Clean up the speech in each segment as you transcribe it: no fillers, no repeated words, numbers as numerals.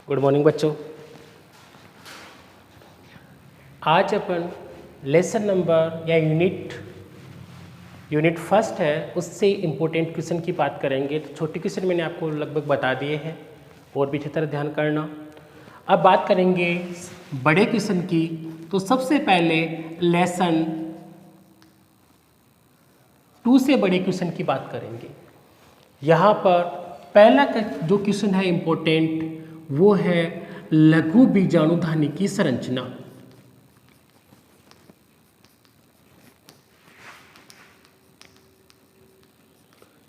Good morning बच्चों। आज अपन lesson number या यूनिट फर्स्ट है उससे इम्पोर्टेंट क्वेश्चन की बात करेंगे। तो छोटे क्वेश्चन मैंने आपको लगभग बता दिए हैं और भी अच्छी तरह ध्यान करना। अब बात करेंगे बड़े क्वेश्चन की। तो सबसे पहले लेसन 2 से बड़े क्वेश्चन की बात करेंगे। यहाँ पर पहला जो क्वेश्चन है इम्पोर्टेंट वो है लघु बीजाणुधानी की संरचना।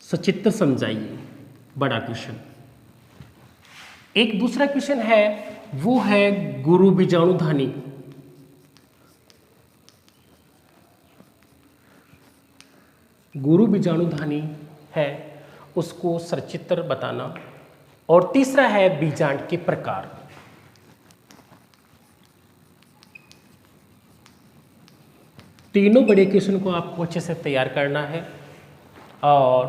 सचित्र समझाइए बड़ा क्वेश्चन। एक दूसरा क्वेश्चन है वो है गुरु बीजाणुधानी। गुरु बीजाणुधानी है उसको सचित्र बताना। और तीसरा है बीजांड के प्रकार। तीनों बड़े क्वेश्चन को आपको अच्छे से तैयार करना है और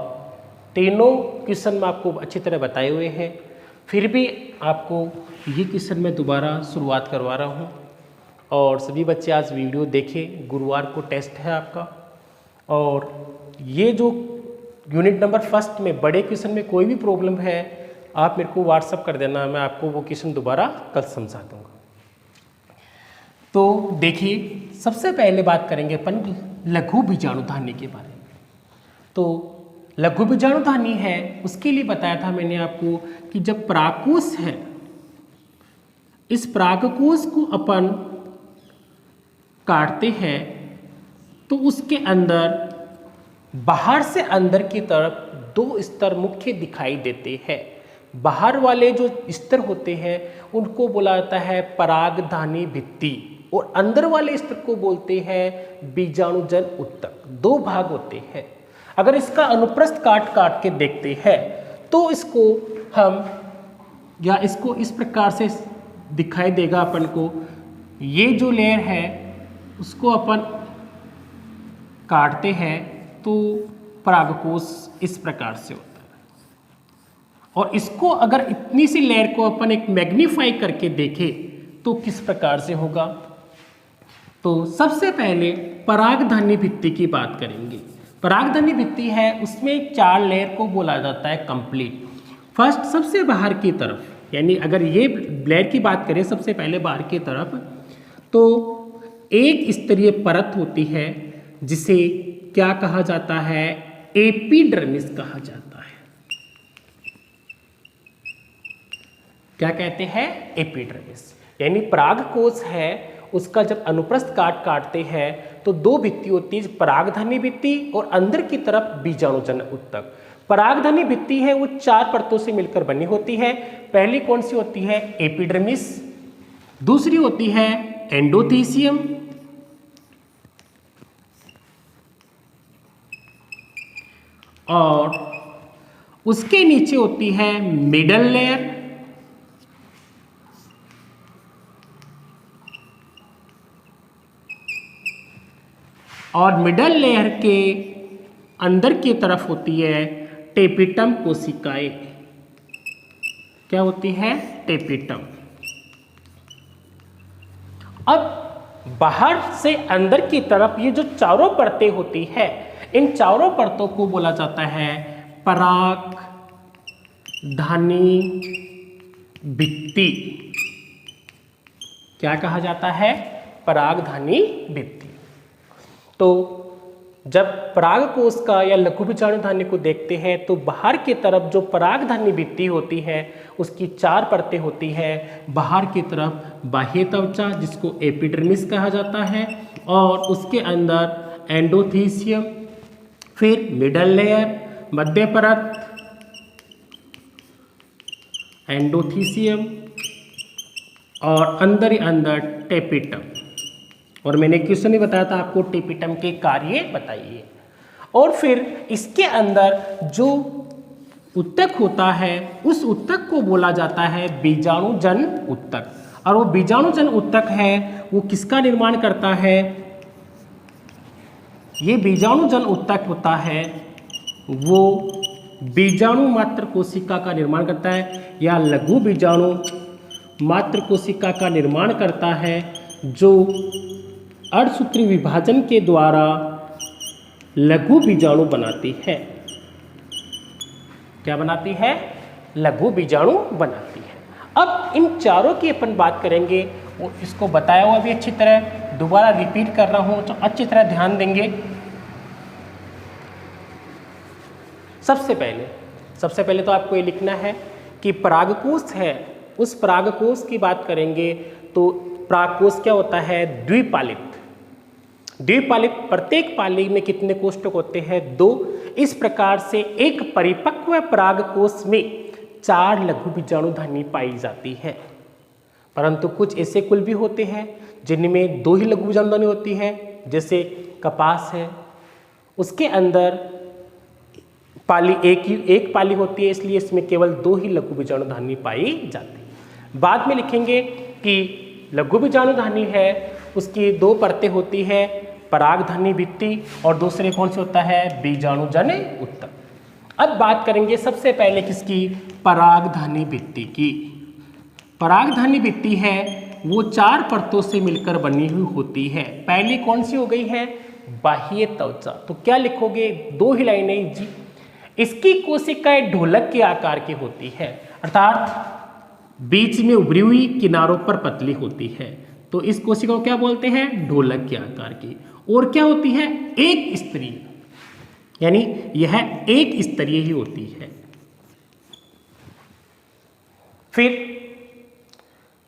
तीनों क्वेश्चन में आपको अच्छी तरह बताए हुए हैं। फिर भी आपको ये क्वेश्चन मैं दोबारा शुरुआत करवा रहा हूँ और सभी बच्चे आज वीडियो देखें। गुरुवार को टेस्ट है आपका। और ये जो यूनिट नंबर फर्स्ट में बड़े क्वेश्चन में कोई भी प्रॉब्लम है आप मेरे को व्हाट्सअप कर देना, मैं आपको वो क्वेश्चन दोबारा कल समझा दूंगा। तो देखिए सबसे पहले बात करेंगे अपन लघु बीजाणुधानी के बारे में। तो लघु बीजाणुधानी है उसके लिए बताया था मैंने आपको कि जब परागकोश है, इस परागकोश को अपन काटते हैं तो उसके अंदर बाहर से अंदर की तरफ 2 स्तर मुख्य दिखाई देते हैं। बाहर वाले जो स्तर होते हैं उनको बोला जाता है परागधानी भित्ति और अंदर वाले स्तर को बोलते हैं बीजाणुजन उत्तक। 2 भाग होते हैं। अगर इसका अनुप्रस्थ काट के देखते हैं तो इसको हम या इसको इस प्रकार से दिखाई देगा अपन को। ये जो लेयर है उसको अपन काटते हैं तो परागकोश इस प्रकार से होता है। और इसको अगर इतनी सी लेयर को अपन एक मैग्नीफाई करके देखें तो किस प्रकार से होगा। तो सबसे पहले परागधानी भित्ति की बात करेंगे। परागधानी भित्ति है उसमें 4 लेयर को बोला जाता है कंप्लीट। फर्स्ट सबसे बाहर की तरफ, यानी अगर ये लेयर की बात करें सबसे पहले बाहर की तरफ, तो एक स्तरीय परत होती है जिसे क्या कहा जाता है, एपिडर्मिस कहा जाता है। क्या कहते हैं, एपिडर्मिस। यानी परागकोश है उसका जब अनुप्रस्थ काटते हैं तो 2 भित्ति होती है, परागधानी भित्ति और अंदर की तरफ बीजाणुजन उत्तक। परागधानी भित्ति है वो 4 परतों से मिलकर बनी होती है। पहली कौन सी होती है, एपिडर्मिस। दूसरी होती है एंडोथीसियम। और उसके नीचे होती है मिडल लेयर। और मिडल लेयर के अंदर की तरफ होती है टेपिटम कोशिकाएं। क्या होती है, टेपिटम। अब बाहर से अंदर की तरफ ये जो चारों परतें होती है, इन चारों परतों को बोला जाता है परागधानी भित्ति। क्या कहा जाता है, परागधानी भित्ति। तो जब परागकोश का या लघु बीजाणुधानी को देखते हैं तो बाहर की तरफ जो परागधानी भित्ति होती है उसकी 4 परतें होती है। बाहर की तरफ बाह्य त्वचा जिसको एपिडर्मिस कहा जाता है, और उसके अंदर एंडोथीसियम, फिर मिडल लेयर, मध्य परत, एंडोथीसियम और अंदर ही अंदर टेपिटम। और मैंने क्वेश्चन ही बताया था आपको, टेपिटम के कार्य बताइए। और फिर इसके अंदर जो उत्तक होता है उस उत्तक को बोला जाता है बीजाणुजन उत्तक। और वो बीजाणुजन उत्तक है वो किसका निर्माण करता है, ये बीजाणुजन उत्तक होता है वो बीजाणु मात्र कोशिका का निर्माण करता है या लघु बीजाणु मात्र कोशिका का निर्माण करता है जो अर्धसूत्री विभाजन के द्वारा लघु बीजाणु बनाती है। क्या बनाती है? लघु बीजाणु बनाती है। अब इन चारों की अपन बात करेंगे, वो इसको बताया हुआ भी अच्छी तरह, दोबारा रिपीट कर रहा हूं तो अच्छी तरह ध्यान देंगे। सबसे पहले तो आपको ये लिखना है कि परागकोश है, उस परागकोश की बात करेंगे तो परागकोश क्या होता है? द्विपालित। द्विपालित, प्रत्येक पाली में कितने कोष्ठक होते हैं? 2। इस प्रकार से एक परिपक्व परागकोश में 4 लघु बीजाणुधानी पाई जाती है, परंतु कुछ ऐसे कुल भी होते हैं जिनमें 2 ही लघु बीजाणुधानी होती है, जैसे कपास है, उसके अंदर पाली एक पाली होती है, इसलिए इसमें केवल 2 ही लघु बीजाणुधानी पाई जाती है। बाद में लिखेंगे कि लघु बीजाणुधानी है उसकी 2 परतें होती है, परागधानी भित्ति और दूसरे कौन से होता है? बीजाणुजन उत्तक। अब बात करेंगे सबसे पहले किसकी? परागधानी भित्ति की। परागधानी भित्ति है वो 4 परतों से मिलकर बनी हुई होती है। पहली कौन सी हो गई है? बाह्य त्वचा। तो क्या लिखोगे? 2 ही लाइनें जी। इसकी कोशिकाएं ढोलक के आकार की होती है, अर्थात बीच में उभरी हुई, किनारों पर पतली होती है, तो इस कोशिका को क्या बोलते हैं? ढोलक के आकार की। और क्या होती है? एक स्तरीय, यानी यह एक स्तरीय ही होती है। फिर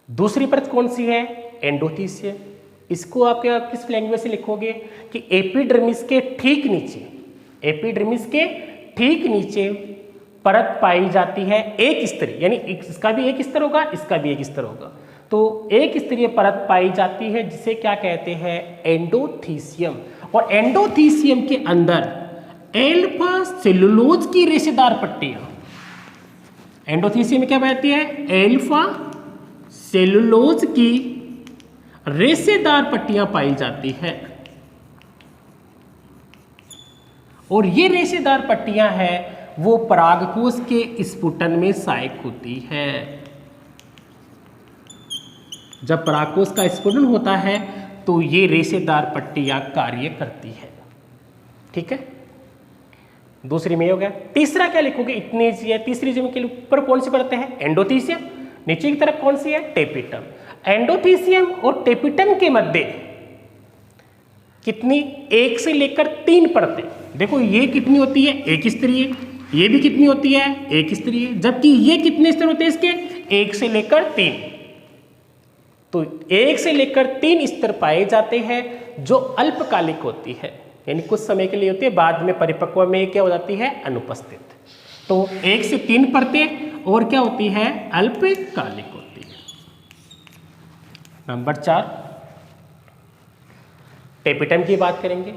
दूसरी परत कौन सी है? एंडोथीसियम। इसको आप किस लैंग्वेज से लिखोगे कि एपिडर्मिस के ठीक नीचे, एपिडर्मिस के ठीक नीचे परत पाई जाती है एक स्तरीय, यानी इसका भी एक स्तर होगा, इसका भी एक स्तर होगा, तो एक स्तरीय परत पाई जाती है जिसे क्या कहते हैं? एंडोथीसियम। और एंडोथीसियम के अंदर एल्फा सेलुलोज की रेशेदार पट्टियां, एंडोथीसियम में क्या कहती है? एल्फा सेलुलोज की रेशेदार पट्टियां पाई जाती है, और ये रेशेदार पट्टियां हैं वो परागकोश के स्फुटन में सहायक होती है। जब परागकोश का स्फुटन होता है तो ये रेशेदार पट्टियां कार्य करती है। ठीक है, दूसरी में हो गया। तीसरा क्या लिखोगे? इतनी सी है। तीसरी जमीन के ऊपर कौन सी परत है? एंडोथीसियम। नीचे की तरफ कौन सी है? टेपिटम। एंडोथीसियम और टेपिटम के मध्य कितनी? 1 से लेकर 3 परतें। देखो ये कितनी होती है? एक स्तरीय। ये भी कितनी होती है? एक स्तरीय। जबकि ये कितने स्तर होते हैं इसके? 1 से लेकर 3। तो 1 से लेकर 3 स्तर पाए जाते हैं जो अल्पकालिक होती है, यानी कुछ समय के लिए होती है, बाद में परिपक्व में क्या हो जाती है? अनुपस्थित। तो 1 से 3 परतें और क्या होती है? अल्पकालिक होती है। नंबर 4 टेपिटम की बात करेंगे।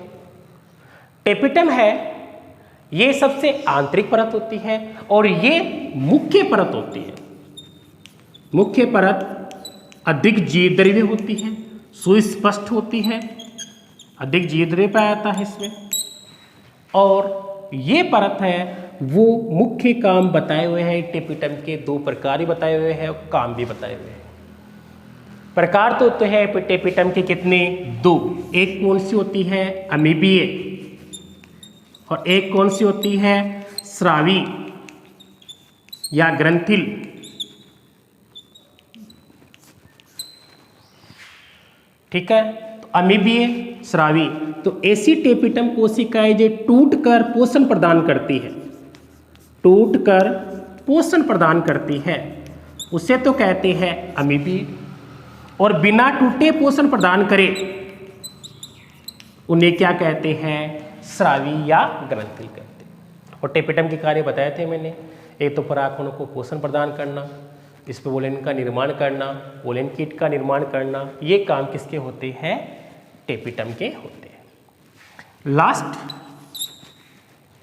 टेपिटम है ये सबसे आंतरिक परत होती है और ये मुख्य परत होती है। मुख्य परत अधिक जीवद्रव्य होती है, सुस्पष्ट होती है, अधिक जीवद्रव्य पाया जाता है इसमें, और ये परत है वो मुख्य काम बताए हुए हैं। टेपिटम के 2 प्रकार ही बताए हुए हैं और काम भी बताए हुए हैं। प्रकार तो है टेपिटम के कितने? 2। एक कौन सी होती है? अमीबीय, और एक कौन सी होती है? स्रावी या ग्रंथिल। ठीक है, तो अमीबीय, स्रावी। तो ऐसी टेपिटम कोशिकाएं जो टूटकर पोषण प्रदान करती है, टूटकर पोषण प्रदान करती है, उसे तो कहते हैं अमीबीय। और बिना टूटे पोषण प्रदान करे उन्हें क्या कहते हैं? स्रावी या ग्रंथिल कहते हैं। और टेपिटम के कार्य बताए थे मैंने, एक तो परागकणों को पोषण प्रदान करना, इस पर पोलन का निर्माण करना, पोलन कीट का निर्माण करना, ये काम किसके होते हैं? टेपिटम के होते हैं। लास्ट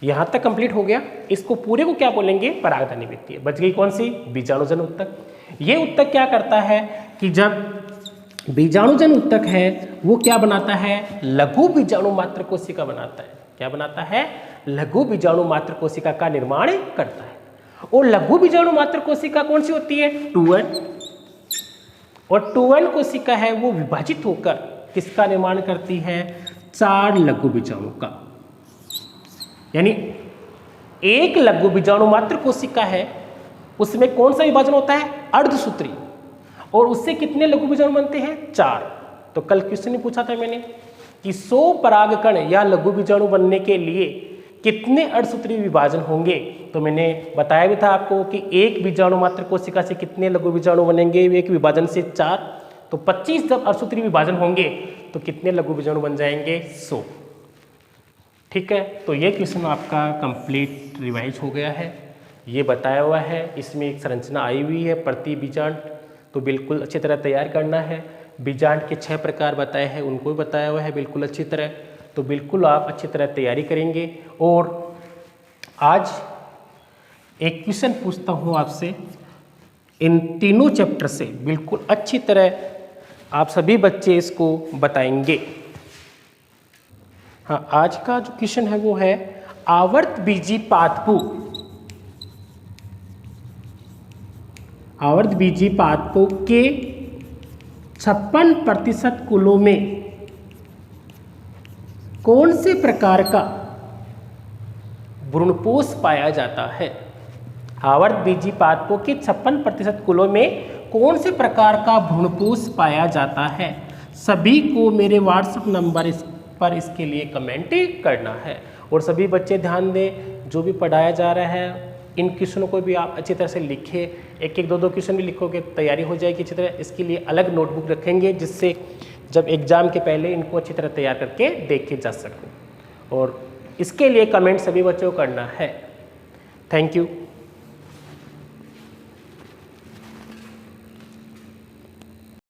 यहां तक कंप्लीट हो गया। इसको पूरे को क्या बोलेंगे? परागधानी भित्ति। बच गई कौन सी? बीजाणुजन उत्तक। ये उत्तक क्या करता है कि जब बीजाणुजन उत्तक है वो क्या बनाता है? लघु बीजाणु मात्र कोशिका बनाता है। क्या बनाता है? लघु बीजाणु मात्र कोशिका का निर्माण करता है। और लघु बीजाणु मात्र कोशिका कौन सी होती है? 2N। और 2n कोशिका है वो विभाजित होकर किसका निर्माण करती है? 4 लघु बीजाणु का। यानी एक लघु बीजाणु मात्र कोशिका है, उसमें कौन सा विभाजन होता है? अर्धसूत्री। और उससे कितने लघु बीजाणु बनते हैं? 4। तो कल क्वेश्चन में पूछा था मैंने कि 100 परागकण या लघु बीजाणु बनने के लिए कितने अर्धसूत्री विभाजन होंगे? तो मैंने बताया भी था आपको कि एक बीजाणु मात्र कोशिका से कितने लघु बीजाणु बनेंगे? एक विभाजन से 4। तो 25 जब अर्धसूत्री विभाजन होंगे तो कितने लघु बीजाणु बन जाएंगे? 100। ठीक है, तो ये क्वेश्चन आपका कंप्लीट रिवाइज हो गया है, ये बताया हुआ है, इसमें एक संरचना आई हुई है प्रति बीजांड, तो बिल्कुल अच्छी तरह तैयार करना है। बीजांड के 6 प्रकार बताए हैं, उनको भी बताया हुआ है बिल्कुल अच्छी तरह, तो बिल्कुल आप अच्छी तरह तैयारी करेंगे। और आज एक क्वेश्चन पूछता हूँ आपसे, इन तीनों चैप्टर से बिल्कुल अच्छी तरह आप सभी बच्चे इसको बताएंगे। हाँ, आज का जो क्वेश्चन है वो है आवर्त बीजी पादपू। आवर्त बीजी पादपों के 56% कुलों में कौन से प्रकार का भ्रूणपोष पाया जाता है? आवर्त बीजी पादपों के 56% कुलों में कौन से प्रकार का भ्रूणपोष पाया जाता है? सभी को मेरे व्हाट्सएप नंबर पर इसके लिए कमेंट करना है। और सभी बच्चे ध्यान दें, जो भी पढ़ाया जा रहा है इन क्वेश्चनों को भी आप अच्छी तरह से लिखें, एक एक दो क्वेश्चन भी लिखोगे तैयारी हो जाएगी अच्छी तरह। इसके लिए अलग नोटबुक रखेंगे जिससे जब एग्जाम के पहले इनको अच्छी तरह तैयार करके देखे जा सकें। और इसके लिए कमेंट सभी बच्चों को करना है। Thank you.